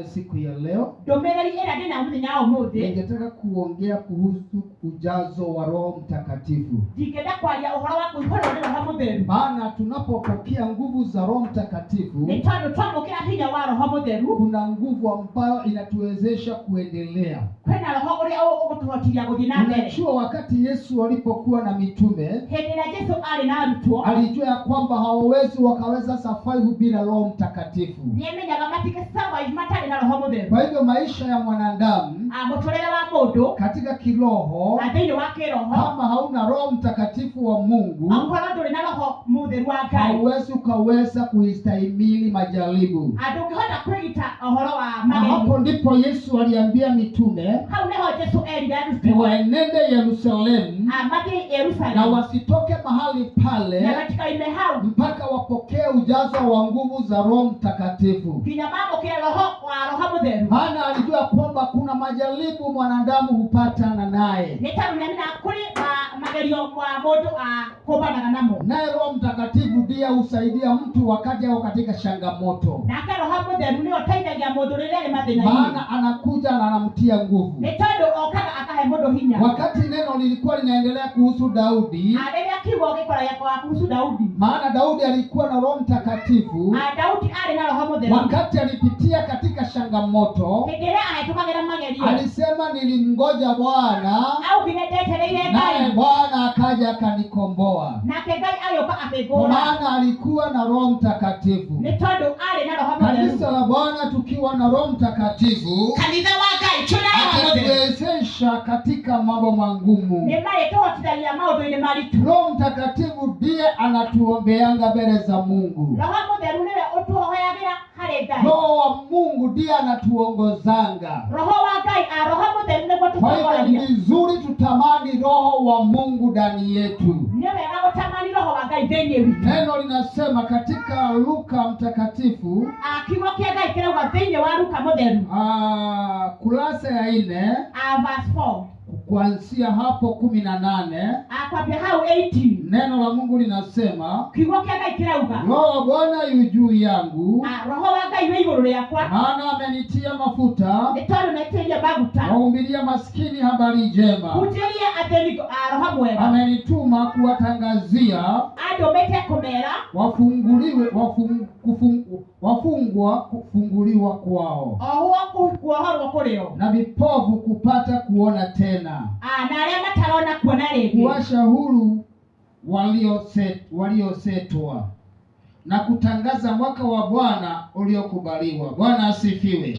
Siku ya leo ningetaka kuongea kuhusu ujazo wa Roho Mtakatifu. Maana tunapopokea nguvu za Roho Mtakatifu, kuna nguvu ambayo inatuwezesha kuendelea. Unajua, wakati Yesu alipokuwa na mitume, alijua ya kwamba hawawezi wakaweza safari bila Roho Mtakatifu. Kwa hivyo maisha ya mwanadamu katika kiroho, kama hauna Roho Mtakatifu wa Mungu, hauwezi ukaweza kuistahimili majaribu. Hapo ndipo Yesu aliambia mitume waenende Yerusalemu na wasitoke mahali pale mpaka wapokee ujazo wa nguvu za Roho Mtakatifu. Maana alijua kwamba kuna majaribu mwanadamu hupatana naye, naye Roho Mtakatifu ndiye husaidia mtu wakati au katika changamoto. Maana anakuja na anamtia nguvu. Wakati neno lilikuwa linaendelea kuhusu Daudi, maana Daudi alikuwa na Roho Mtakatifu, wakati alipitia katika changamoto, alisema nilimngoja Bwana, naye Bwana akaja akanikomboa. Maana alikuwa na Roho Mtakatifu. Kanisa la Bwana tukiwa na Roho Mtakatifu atatuwezesha katika mambo magumu. Roho Mtakatifu ndiye anatuombeanga mbele za Mungu. Roho wa Mungu ndiye anatuongozanga. Kwa hivyo ni vizuri tutamani Roho wa Mungu ndani yetu. Neno linasema katika Luka mtakatifu, kurasa ya 4, kuanzia hapo 18, neno la Mungu linasema, Roho wa Bwana yu juu yangu, maana amenitia mafuta kuwahubiria maskini habari njema. Amenituma kuwatangazia wafungwa kufunguliwa kwao, na vipofu kupata kuona tena, kuwasha huru waliosetwa, na kutangaza mwaka wa Bwana uliokubaliwa. Bwana asifiwe.